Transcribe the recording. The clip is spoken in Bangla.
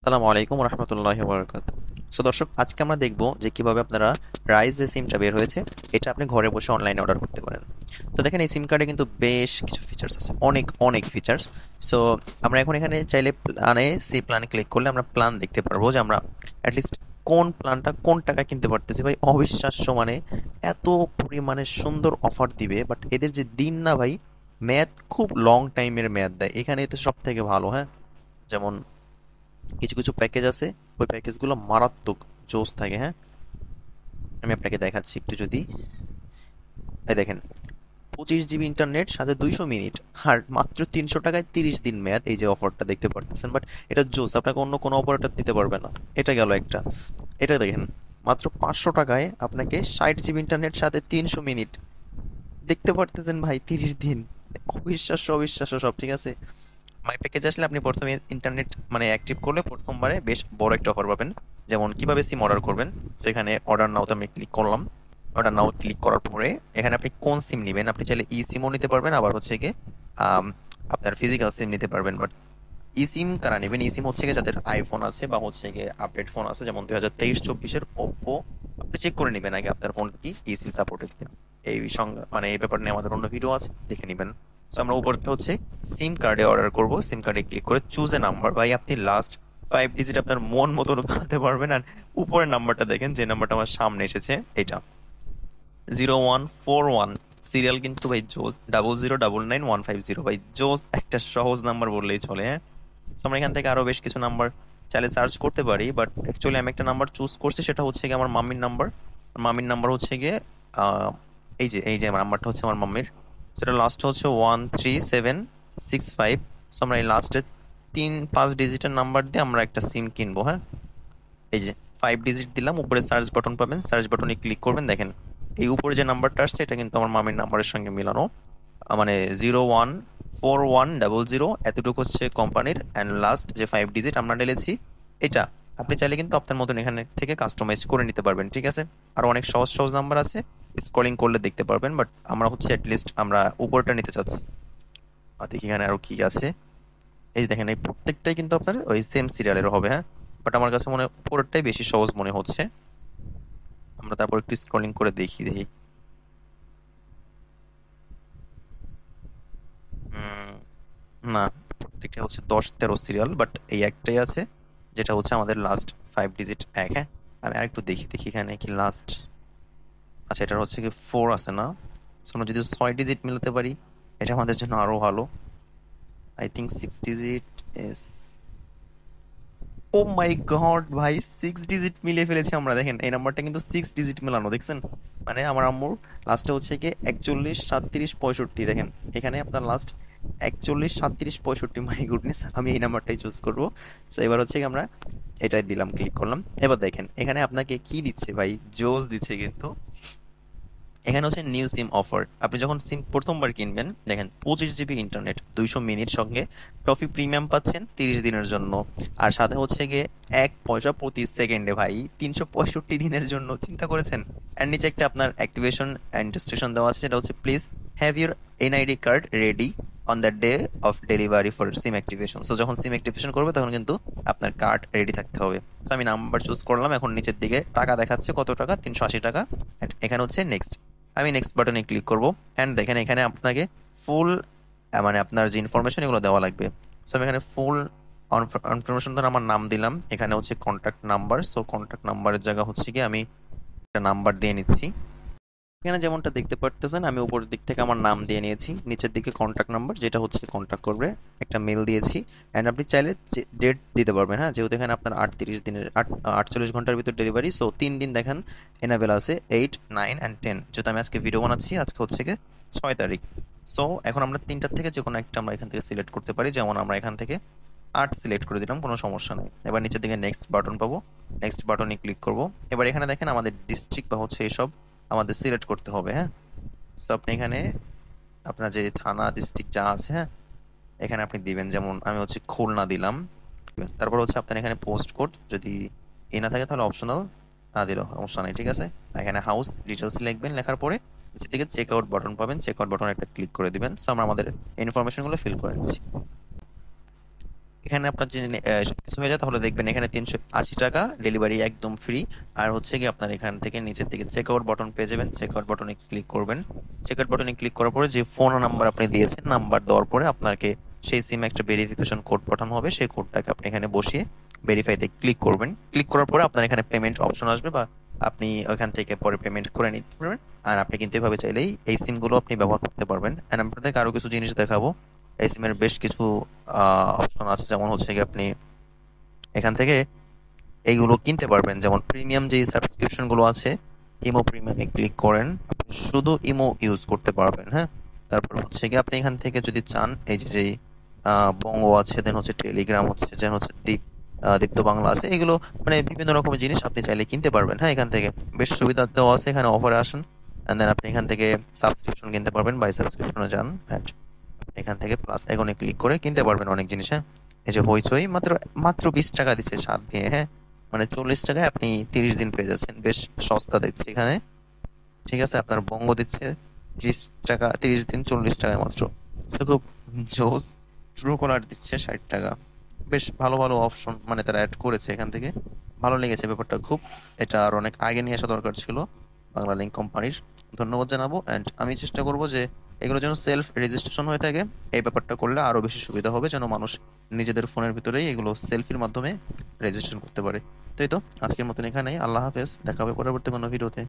আসসালামু আলাইকুম রহমতুল্লাহি ওয়া বারাকাতুহু। সো দর্শক, আজকে আমরা দেখব যে কিভাবে আপনারা রাইজ যে সিমটা বের হয়েছে এটা আপনি ঘরে বসে অনলাইনে অর্ডার করতে পারেন। তো দেখেন, এই সিম কার্ডে কিন্তু বেশ কিছু ফিচার্স আছে, অনেক অনেক ফিচার্স। সো আমরা এখন এখানে চাইলে প্ল্যানে ক্লিক করলে আমরা প্ল্যান দেখতে পারবো যে আমরা অ্যাটলিস্ট কোন প্ল্যানটা কোন টাকায় কিনতে পারতেছি। ভাই অবিশ্বাস্য, মানে এত পরিমাণে সুন্দর অফার দিবে, বাট এদের যে দিন না ভাই, মেয়াদ খুব লং টাইমের মেয়াদ দেয় এখানে, এতে সব থেকে ভালো। হ্যাঁ, যেমন কিছু কিছু প্যাকেজ আছে, ওই প্যাকেজগুলো মারাত্মক জোস থাকে। হ্যাঁ, আমি আপনাকে দেখাচ্ছি একটু, যদি এই দেখেন, 25 জিবি ইন্টারনেট সাথে 200 মিনিট, আর মাত্র 300 টাকায় 30 দিন মেয়াদ। এই যে অফারটা দেখতে পারতেছেন, বাট এটা জোস, আপনাকে অন্য কোনো অপারেটর দিতে পারবে না। এটা গেল একটা। এটা দেখেন, মাত্র 500 টাকায় আপনাকে 60 জিবি ইন্টারনেট সাথে 300 মিনিট দেখতে পারতেছেন ভাই, 30 দিন। অবিশ্বাস্য অবিশ্বাস্য সব, ঠিক আছে। মাই প্যাকেজ আসলে আপনি প্রথমে ইন্টারনেট মানে অ্যাক্টিভ করলে প্রথমবারে বেশ বড় একটা অফার পাবেন। যেমন কিভাবে সিম অর্ডার করবেন, সো এখানে অর্ডার নাওতে আমি ক্লিক করলাম। অর্ডার নাও ক্লিক করার পরে এখানে আপনি কোন সিম নেবেন, আপনি চাইলে ই সিমও নিতে পারবেন, আবার হচ্ছে গিয়ে আম, আপনার ফিজিক্যাল সিম নিতে পারবেন। বাট ই সিম কারা নেবেন, ই সিম হচ্ছে গিয়ে যাদের আইফোন আছে বা হচ্ছে গিয়ে আপডেট ফোন আছে, যেমন 2023-24-এর ওপ্পো। আপনি চেক করে নেবেন আগে আপনার ফোন কি ই সিম সাপোর্টেড কিনা। এই সংজ্ঞা মানে এই ব্যাপার নিয়ে আমাদের অন্য ভিডিও আছে, দেখে নেবেন। তো আমরা উপরটা হচ্ছে সিম কার্ডে অর্ডার করব। সিম কার্ডে ক্লিক করে চুজ এ নাম্বার। ভাই আপনি লাস্ট 5 ডিজিট আপনার মন মতো বানাতে পারবেন। আর উপরের নাম্বারটা দেখেন, যে নাম্বারটা আমার সামনে এসেছে, এটা 0141 সিরিয়াল কিন্তু ভাই জোস, 00999150। ভাই জোস একটা সহজ নাম্বার বললেই চলে। হ্যাঁ, So আমরা এখান থেকে আরো বেশ কিছু নাম্বার চাইলে সার্চ করতে পারি, বাট অ্যাকচুয়ালি আমি একটা নাম্বার চুজ করছি, সেটা হচ্ছে গিয়ে আমার মাম্মির নাম্বার। মাম্মির নাম্বার হচ্ছে গিয়ে আহ, এই যে আমার নাম্বারটা হচ্ছে আমার মাম্মির। সেটা লাস্ট হচ্ছে 13765। সো আমরা এই লাস্টে 3-5 ডিজিটের নাম্বার দিয়ে আমরা একটা সিম কিনবো। হ্যাঁ, এই যে 5 ডিজিট দিলাম, উপরে সার্চ বাটন পাবেন, সার্চ বাটনে ক্লিক করবেন। দেখেন, এই উপরে যে নাম্বারটা আসছে এটা কিন্তু আমার মামির নাম্বারের সঙ্গে মিলানো। মানে 014100 এতটুকু হচ্ছে কোম্পানির, অ্যান্ড লাস্ট যে 5 ডিজিট আমরা ঢেলেছি এটা। আপনি চাইলে কিন্তু আপনার মতন এখানে থেকে কাস্টমাইজ করে নিতে পারবেন, ঠিক আছে। আর অনেক সহজ সহজ নাম্বার আছে, স্ক্রলিং করলে দেখতে পারবেন, বাট আমরা হচ্ছে অ্যাটলিস্ট আমরা উপরটা নিতে চাচ্ছি। আর দেখি এখানে আরো কি আছে। এই যে দেখেন, এই প্রত্যেকটাই কিন্তু আপনার ওই সেম সিরিয়ালের হবে। হ্যাঁ, বাট আমার কাছে মনে হয় উপরেরটাই বেশি সহজ মনে হচ্ছে। আমরা তারপর একটু স্ক্রলিং করে দেখি দেখি। উম, না, প্রত্যেকটা হচ্ছে 10-13 সিরিয়াল, বাট এই একটাই আছে যেটা হচ্ছে আমাদের লাস্ট 5 ডিজিট এক। হ্যাঁ, আমি আরেকটু দেখি দেখি এখানে কি লাস্ট। আচ্ছা, এটা হচ্ছে কি 4 আছে না। So, আমরা যদি 6 ডিজিট মিলাতে পারি এটা আমাদের জন্য আরো ভালো। I think 6 digit is, oh my god ভাই, 6 ডিজিট মিলিয়ে ফেলেছি আমরা। দেখেন, এই নাম্বারটা কিন্তু 6 ডিজিট মেলানো, দেখছেন। মানে আমার আম্মুর লাস্টে হচ্ছে কি 41 37 65। দেখেন, এখানে আপনার লাস্ট 41 37 65। মাই গুডনেস, আমি এই নাম্বারটাই চুজ করবো। তো এবার হচ্ছে কি আমরা এটাই দিলাম, ক্লিক করলাম। এবার দেখেন এখানে আপনাকে কি দিচ্ছে ভাই, জোস দিচ্ছে কিন্তু। এখানে হচ্ছে নিউ সিম অফার। আপনি যখন সিম প্রথমবার কিনবেন, দেখেন 25 জিবি ইন্টারনেট 200 মিনিট সঙ্গে টফি প্রিমিয়াম পাচ্ছেন 30 দিনের জন্য। আর সাথে হচ্ছে গিয়ে 1 পয়সা প্রতি সেকেন্ডে ভাই 365 দিনের জন্য, চিন্তা করেছেন। আর নিচে একটা আপনার অ্যাক্টিভেশন অ্যান্ড রেজিস্ট্রেশন দেওয়া আছে, সেটা হচ্ছে please have your NID card ready on the day of delivery for SIM activation. So যখন সিম অ্যাক্টিভেশন করবে তখন কিন্তু আপনার কার্ড রেডি থাকতে হবে। সো আমি নাম্বার চুজ করলাম, এখন নিচের দিকে টাকা দেখাচ্ছে, কত টাকা, 380 টাকা। And এখানে হচ্ছে নেক্সট, আমি নেক্সট বাটনে ক্লিক করব। অ্যান্ড দেখেন এখানে আপনাকে ফুল মানে আপনার যে ইনফরমেশন এগুলো দেওয়া লাগবে। সো আমি এখানে ফুল ইনফরমেশন ধরে আমার নাম দিলাম, এখানে হচ্ছে কন্ট্যাক্ট নাম্বার। সো কন্ট্যাক্ট নাম্বারের জায়গা হচ্ছে কি আমি একটা নাম্বার দিয়ে নিচ্ছি। এখানে যেমনটা দেখতে পারতেছেন, আমি উপরের দিক থেকে আমার নাম দিয়ে নিয়েছি, নিচের দিকে কন্ট্যাক্ট নাম্বার যেটা হচ্ছে কন্ট্যাক্ট করবে, একটা মেল দিয়েছি। অ্যান্ড আপনি চাইলে ডেট দিতে পারবেন। হ্যাঁ, যেহেতু এখানে আপনার 38 দিনের 48 ঘন্টার ভিতর ডেলিভারি, সো 3 দিন দেখেন এনাবেল আছে, 8, 9 and 10। যেহেতু আমি আজকে ভিডিও বানাচ্ছি, আজকে হচ্ছে গিয়ে 6 তারিখ। সো এখন আমরা তিনটার থেকে যে কোনো একটা আমরা এখান থেকে সিলেক্ট করতে পারি, যেমন আমরা এখান থেকে 8 সিলেক্ট করে দিলাম, কোনো সমস্যা নেই। এবার নিচের দিকে নেক্সট বাটন পাবো, নেক্সট বাটনে ক্লিক করব। এবার এখানে দেখেন আমাদের ডিস্ট্রিক্ট বা হচ্ছে এসব আমাদের সিলেক্ট করতে হবে। হ্যাঁ, সো আপনি এখানে আপনার যে থানা ডিস্ট্রিক্ট যা আছে, হ্যাঁ, এখানে আপনি দিবেন। যেমন আমি হচ্ছে খুলনা দিলাম। তারপর হচ্ছে আপনার এখানে পোস্ট কোড যদি এ না থাকে তাহলে অপশনাল, না দিলেও সমস্যা নেই, ঠিক আছে। এখানে হাউস ডিটেলস লিখবেন, লেখার পরে নিচের দিকে চেক আউট বাটন পাবেন, চেক আউট বাটন একটা ক্লিক করে দিবেন। সো আমরা আমাদের ইনফরমেশনগুলো ফিল করে নিচ্ছি। এখানে আপনার যদি সবকিছু হয়ে যায় তাহলে দেখবেন এখানে 380 টাকা, ডেলিভারি একদম ফ্রি। আর হচ্ছে কি আপনার এখান থেকে নিচের দিকে চেক আউট বাটন পেয়ে যাবেন, চেক আউট বাটনে ক্লিক করবেন। চেক আউট বাটনে ক্লিক করার পরে যে ফোন নাম্বার আপনি দিয়েছেন, নাম্বার দেওয়ার পরে আপনাকে সেই সিমে একটা ভেরিফিকেশন কোড পাঠানো হবে, সেই কোডটাকে আপনি এখানে বসিয়ে ভেরিফাইতে ক্লিক করবেন। ক্লিক করার পরে আপনার এখানে পেমেন্ট অপশন আসবে, বা আপনি ওখান থেকে পরে পেমেন্ট করে নিতে পারবেন। আর আপনি কিন্তু এভাবে চাইলেই এই সিমগুলো আপনি ব্যবহার করতে পারবেন। অ্যান্ড আপনাদেরকে আরো কিছু জিনিস দেখাবো। এই সিমের বেশ কিছু অপশন আছে, যেমন হচ্ছে কি আপনি এখান থেকে এইগুলো কিনতে পারবেন। যেমন প্রিমিয়াম যে সাবস্ক্রিপশন গুলো আছে, ইমো প্রিমিয়ামে ক্লিক করেন, আপনি শুধু ইমো ইউজ করতে পারবেন। হ্যাঁ, তারপর হচ্ছে কি আপনি এখান থেকে যদি চান, এই যে যেই বঙ্গ আছে, দেন হচ্ছে টেলিগ্রাম হচ্ছে, দেন হচ্ছে দীপ্ত বাংলা আছে, এগুলো মানে বিভিন্ন রকমের জিনিস আপনি চাইলে কিনতে পারবেন। হ্যাঁ, এখান থেকে বেশ সুবিধা দেওয়া আছে, এখানে অফারে আসেন এন্ড দেন আপনি এখান থেকে সাবস্ক্রিপশন কিনতে পারবেন। বাই সাবস্ক্রিপশনে যান and এখান থেকে প্লাস আইকনে ক্লিক করে কিনতে পারবেন অনেক জিনিস। হ্যাঁ, এই যে হইচই মাত্র মাত্র 20 টাকা দিচ্ছে 7 দিয়ে। হ্যাঁ, মানে 40 টাকায় আপনি 30 দিন পেয়ে যাচ্ছেন, বেশ সস্তা দেখছি এখানে। ঠিক আছে, আপনার বঙ্গ দিচ্ছে 30 টাকা, 30 দিন 40 টাকায় মাত্র। So, খুব জোস। ট্রু কলার দিচ্ছে 60 টাকা। বেশ ভালো ভালো অপশন মানে তারা অ্যাড করেছে এখান থেকে। ভালো লেগেছে ব্যাপারটা খুব। এটা আর অনেক আগে নিয়ে আসা দরকার ছিল বাংলা লিঙ্ক কোম্পানির। ধন্যবাদ জানাবো অ্যান্ড আমি চেষ্টা করব যে এগুলো যেন সেলফ রেজিস্ট্রেশন হয়ে থাকে। এই ব্যাপারটা করলে আরো বেশি সুবিধা হবে, যেন মানুষ নিজেদের ফোনের ভিতরেই এগুলো সেলফির মাধ্যমে রেজিস্ট্রেশন করতে পারে। তো এই তো আজকের মতন এখানেই। আল্লাহ হাফেজ, দেখা হবে পরবর্তী কোনো ভিডিওতে।